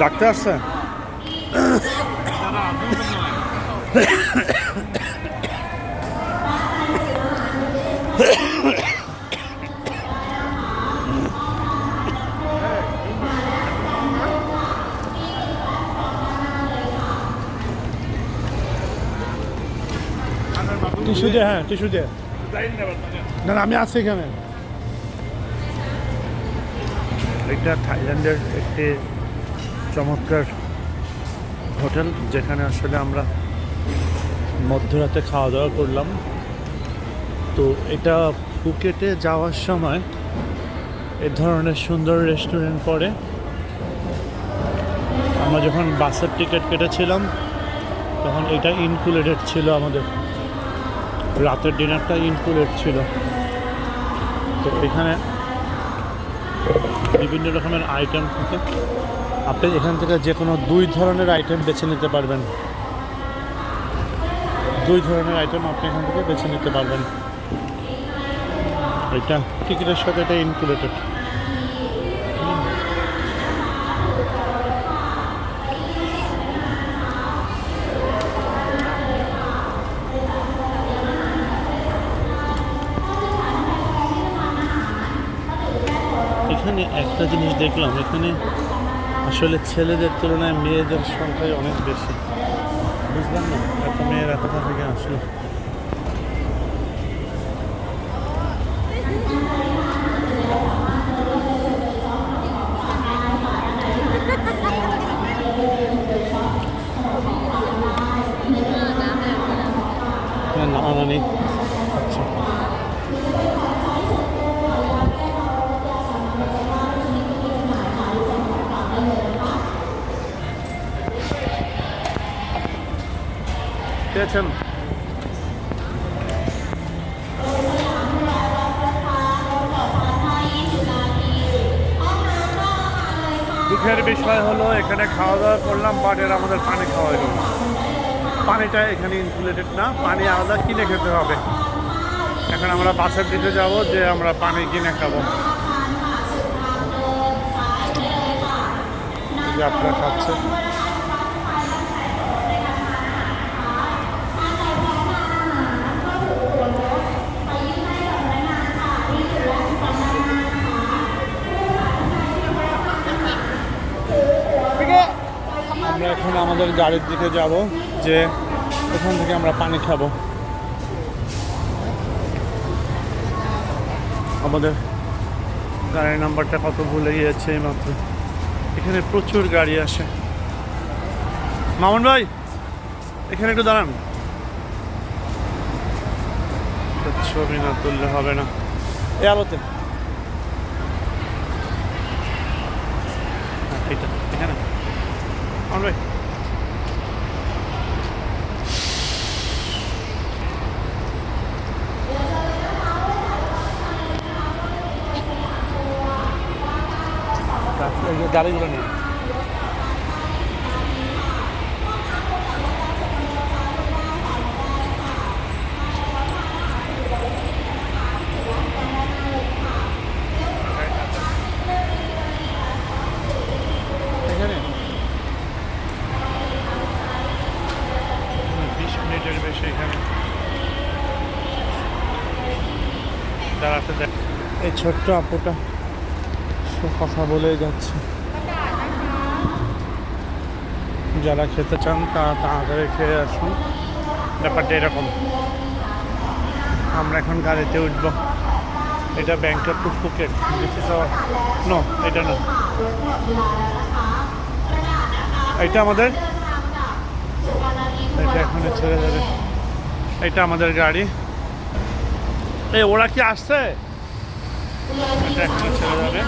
Doctor আসছে? Tissue দে, হ্যাঁ tissue দে। না আমি আছি এখানে। এটা থাইল্যান্ডের একটি চমৎকার হোটেল, যেখানে আসলে আমরা মধ্যরাতে খাওয়া দাওয়া করলাম। তো এটা ফুকেটে যাওয়ার সময় এ ধরনের সুন্দর রেস্টুরেন্ট পড়ে। আমরা যখন বাসের টিকিট কেটেছিলাম তখন এটা ইনক্লুডেড ছিল, আমাদের রাতের ডিনারটা ইনক্লুডেড ছিল। তো এখানে বিভিন্ন রকমের আইটেম থাকে, আপনি এখান থেকে যে কোনো 2 ধরনের আইটেম বেছে নিতে পারবেন। 2 ধরনের আইটেম আপনি এখান থেকে বেছে নিতে পারবেন। এটা টিকিটের সাথে এটা ইনক্লুডেড। এখানে একটা জিনিস দেখলাম, এখানে আসলে ছেলেদের তুলনায় মেয়েদের সংখ্যাই অনেক বেশি। বুঝলাম না এত মেয়ের এতটা থেকে আসলো। না নেই। আচ্ছা পেয়েছেন? দুঃখের বিষয় হলো এখানে খাওয়া দাওয়া করলাম, বাট এর আমাদের পানি খাওয়া হলো না। পানিটা এখানে ইনক্লুডেড না, পানি আলাদা কিনে খেতে হবে। এখন আমরা বাসের দিকে যাব, যে আমরা পানি কিনে খাবো। আপনারা খাচ্ছে আমরা এখন আমাদের গাড়ির দিকে যাব, যে এখান থেকে আমরা পানি খাবো। আমাদের গাড়ির নাম্বারটা কত ভুলে গিয়েছে এইমাত্র। এখানে প্রচুর গাড়ি আসে। মামুন ভাই এখানে একটু দাঁড়ান, ছবি না তুললে হবে না এই আলোতে। এটা এখানে মামুন ভাই গাড়িগুলো নিয়ে এখানে 20 মিনিটের বেশি এখানে দাঁড়াতে দেখ। এই ছোট্ট আপুটা সে কথা বলেই যাচ্ছে। যারা খেতে চান তারা তাড়াতাড়ি খেয়ে আসুন। ব্যাপারটা এরকম। আমরা এখন গাড়িতে উঠবো। এটা Bangkok to Phuket. This is our no, এটা না, এটা আমাদের, এটা এখানে ছেড়ে যাবে। এটা আমাদের গাড়ি। এই ওরা কি আসছে? এটা এখানে ছেড়ে যাবে।